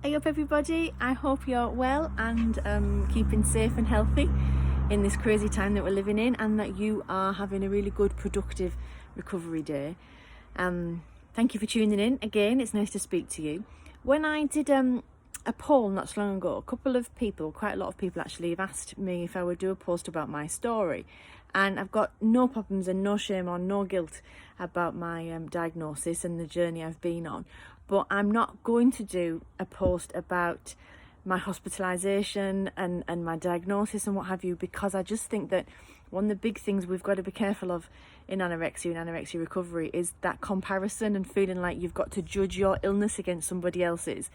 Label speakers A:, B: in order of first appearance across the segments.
A: Hey up everybody, I hope you're well and keeping safe and healthy in this crazy time that we're living in, and that you are having a really good productive recovery day. Thank you for tuning in again, it's nice to speak to you. When I did a poll not so long ago, quite a lot of people actually have asked me if I would do a post about my story, and I've got no problems and no shame or no guilt about my diagnosis and the journey I've been on. But I'm not going to do a post about my hospitalisation and my diagnosis and what have you, because I just think that one of the big things we've got to be careful of in anorexia and anorexia recovery is that comparison and feeling like you've got to judge your illness against somebody else's.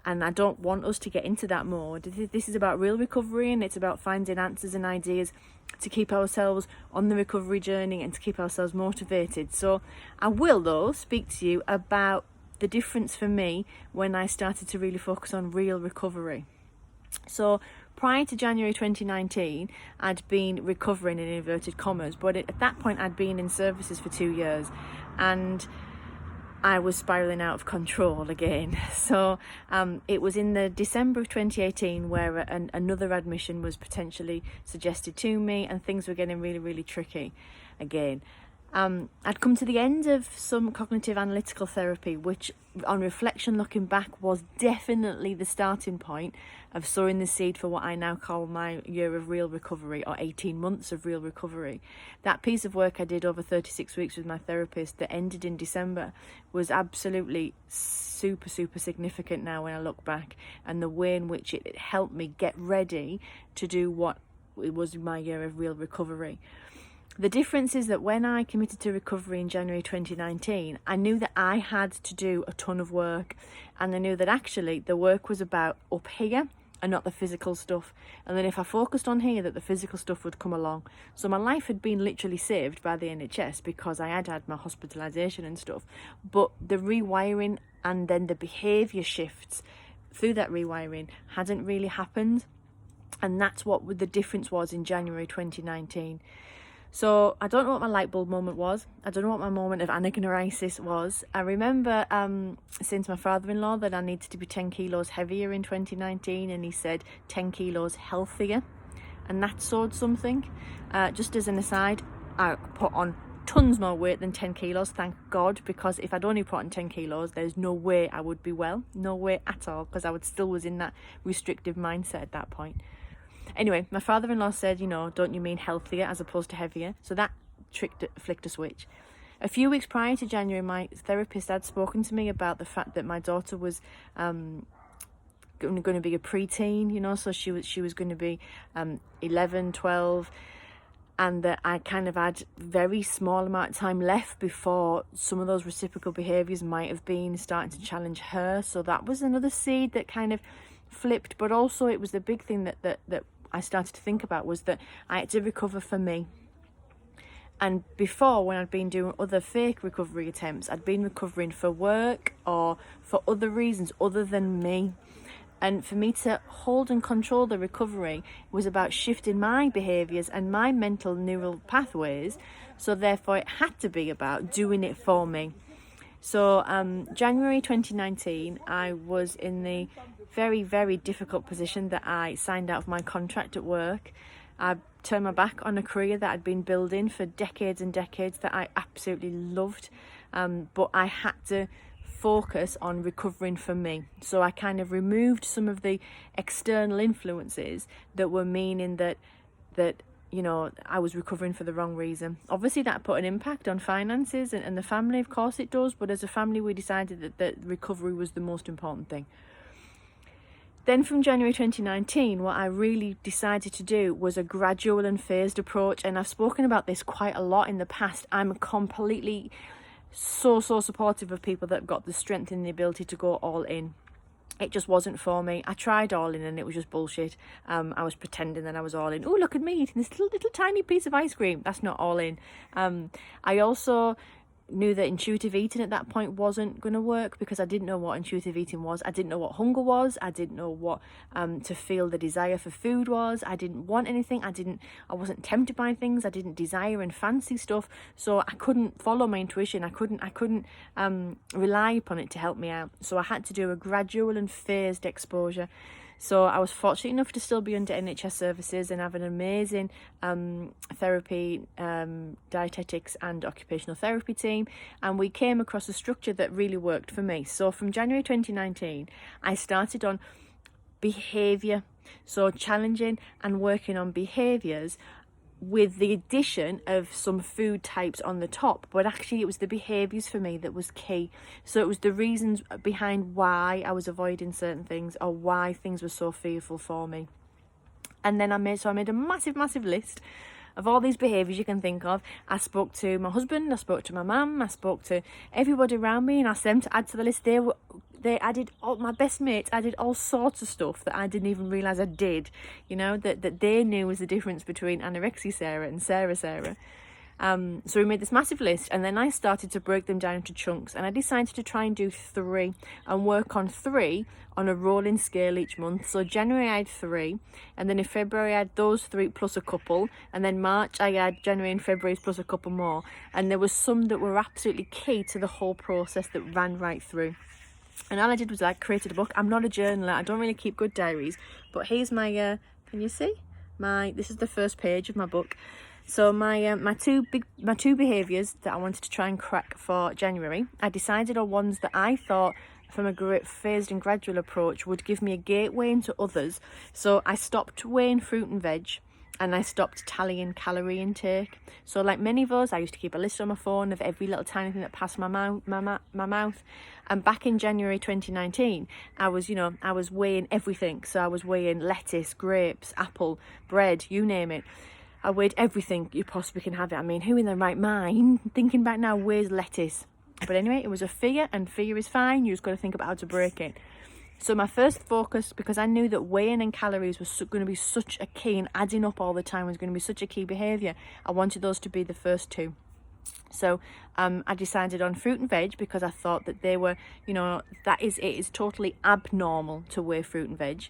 A: And I don't want us to get into that mode. This is about real recovery, and it's about finding answers and ideas to keep ourselves on the recovery journey and to keep ourselves motivated. So I will, though, speak to you about the difference for me when I started to really focus on real recovery. So prior to January 2019, I'd been recovering in inverted commas, but at that point I'd been in services for 2 years and I was spiralling out of control again. So it was in the December of 2018 where another admission was potentially suggested to me, and things were getting really, really tricky again. I'd come to the end of some cognitive analytical therapy, which on reflection, looking back, was definitely the starting point of sowing the seed for what I now call my year of real recovery, or 18 months of real recovery. That piece of work I did over 36 weeks with my therapist that ended in December was absolutely super significant now when I look back, and the way in which it helped me get ready to do what it was my year of real recovery. The difference is that when I committed to recovery in January 2019, I knew that I had to do a ton of work, and I knew that actually the work was about up here and not the physical stuff, and then if I focused on here, that the physical stuff would come along. So my life had been literally saved by the NHS because I had my hospitalisation and stuff, but the rewiring and then the behaviour shifts through that rewiring hadn't really happened, and that's what the difference was in January 2019. So I don't know what my light bulb moment was. I don't know what my moment of anorexia was. I remember saying to my father-in-law that I needed to be 10 kilos heavier in 2019, and he said 10 kilos healthier, and that sowed something. Just as an aside, I put on tons more weight than 10 kilos, thank God, because if I'd only put on 10 kilos, there's no way I would be well, no way at all, because I still was in that restrictive mindset at that point. Anyway, my father-in-law said, don't you mean healthier as opposed to heavier? So that flicked a switch. A few weeks prior to January, my therapist had spoken to me about the fact that my daughter was going to be a preteen, so she was going to be 11, 12, and that I kind of had very small amount of time left before some of those reciprocal behaviours might have been starting to challenge her. So that was another seed that kind of flipped, but also it was the big thing that I started to think about was that I had to recover for me. And before, when I'd been doing other fake recovery attempts, I'd been recovering for work or for other reasons other than me. And for me to hold and control the recovery was about shifting my behaviours and my mental neural pathways, so therefore it had to be about doing it for me. So January 2019, I was in the very, very difficult position that I signed out of my contract at work. I turned my back on a career that I'd been building for decades and decades that I absolutely loved, but I had to focus on recovering for me. So I kind of removed some of the external influences that were meaning that I was recovering for the wrong reason. Obviously that put an impact on finances and the family, of course it does, but as a family we decided that recovery was the most important thing. Then from January 2019, what I really decided to do was a gradual and phased approach, and I've spoken about this quite a lot in the past. I'm completely so supportive of people that have got the strength and the ability to go all in. It just wasn't for me. I tried all in and it was just bullshit. I was pretending that I was all in. Oh, look at me eating this little tiny piece of ice cream. That's not all in. I also knew that intuitive eating at that point wasn't going to work, because I didn't know what intuitive eating was. I didn't know what hunger was. I didn't know what to feel the desire for food was. I didn't want anything. I wasn't tempted by things. I didn't desire and fancy stuff. So I couldn't follow my intuition. I couldn't rely upon it to help me out. So I had to do a gradual and phased exposure. So I was fortunate enough to still be under NHS services and have an amazing therapy, dietetics and occupational therapy team. And we came across a structure that really worked for me. So from January 2019, I started on behaviour. So challenging and working on behaviours with the addition of some food types on the top, but actually it was the behaviours for me that was key. So it was the reasons behind why I was avoiding certain things, or why things were so fearful for me. And then I made a massive list of all these behaviours you can think of. I spoke to my husband, I spoke to my mum, I spoke to everybody around me and asked them to add to the list. They added, all my best mates added all sorts of stuff that I didn't even realise I did, that they knew was the difference between anorexia Sarah and Sarah. So we made this massive list, and then I started to break them down into chunks, and I decided to try and do 3 and work on 3 on a rolling scale each month. So January I had 3, and then in February I had those 3 plus a couple, and then March I had January and February plus a couple more, and there was some that were absolutely key to the whole process that ran right through. And all I did was created a book. I'm not a journaler. I don't really keep good diaries, but here's my can you see this is the first page of my book. So my two behaviours that I wanted to try and crack for January, I decided on ones that I thought from a great phased and gradual approach would give me a gateway into others. So I stopped weighing fruit and veg, and I stopped tallying calorie intake. So like many of us, I used to keep a list on my phone of every little tiny thing that passed my mouth. And back in January 2019, I was weighing everything. So I was weighing lettuce, grapes, apple, bread, you name it. I weighed everything you possibly can have it. I mean, who in their right mind, thinking back now, weighs lettuce? But anyway, it was a fear, and fear is fine. You just got to think about how to break it. So my first focus, because I knew that weighing and calories was going to be such a key, and adding up all the time was going to be such a key behaviour, I wanted those to be the first 2. So I decided on fruit and veg, because I thought that they were, it is totally abnormal to weigh fruit and veg.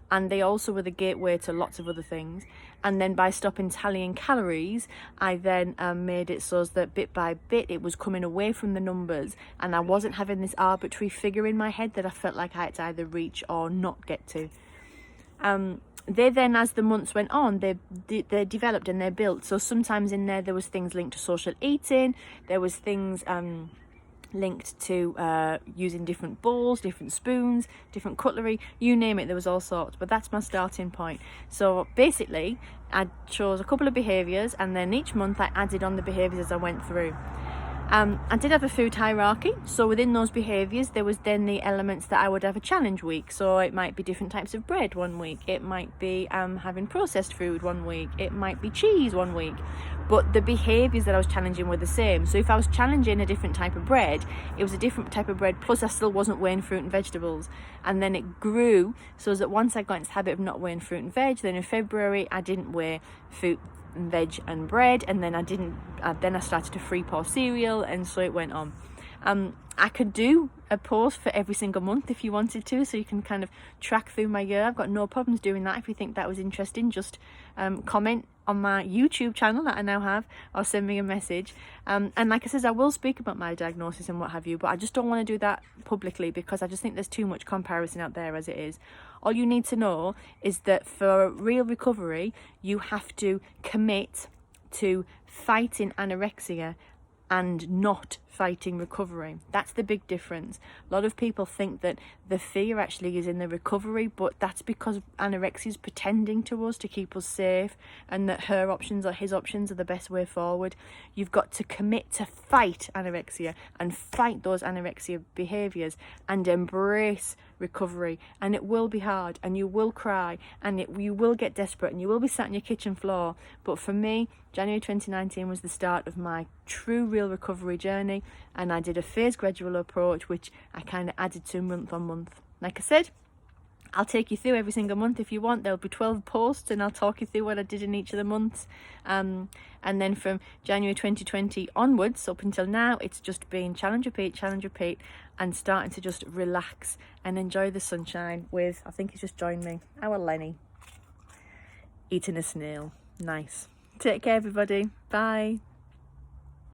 A: And they also were the gateway to lots of other things. And then by stopping tallying calories, I then made it so that bit by bit it was coming away from the numbers, and I wasn't having this arbitrary figure in my head that I felt like I had to either reach or not get to. They then, as the months went on, they developed and they built. So sometimes in there was things linked to social eating, there was things linked to using different bowls, different spoons, different cutlery, you name it, there was all sorts. But that's my starting point. So basically I chose a couple of behaviours, and then each month I added on the behaviours as I went through. I did have a food hierarchy, so within those behaviours there was then the elements that I would have a challenge week. So it might be different types of bread one week, it might be having processed food one week, it might be cheese one week, but the behaviours that I was challenging were the same. So if I was challenging a different type of bread, it was a different type of bread, plus I still wasn't weighing fruit and vegetables. And then it grew, so that once I got into the habit of not weighing fruit and veg, then in February I didn't weigh fruit and veg and bread, and then I started to free pour cereal, and so it went on. I could do a post for every single month if you wanted to, so you can kind of track through my year. I've got no problems doing that. If you think that was interesting, just comment on my YouTube channel that I now have, or send me a message. And like I said, I will speak about my diagnosis and what have you, but I just don't want to do that publicly, because I just think there's too much comparison out there as it is. All you need to know is that for real recovery, you have to commit to fighting anorexia and not fighting recovery. That's the big difference. A lot of people think that the fear actually is in the recovery, but that's because anorexia is pretending to us to keep us safe, and that her options or his options are the best way forward. You've got to commit to fight anorexia and fight those anorexia behaviours and embrace recovery. And it will be hard, and you will cry, and you will get desperate, and you will be sat on your kitchen floor. But for me, January 2019 was the start of my true real recovery journey, and I did a phased gradual approach, which I kind of added to month on month. Like I said, I'll take you through every single month if you want. There'll be 12 posts and I'll talk you through what I did in each of the months. And then from January 2020 onwards up until now, it's just been challenge, repeat, and starting to just relax and enjoy the sunshine with, I think he's just joined me, our Lenny, eating a snail. Nice. Take care, everybody. Bye.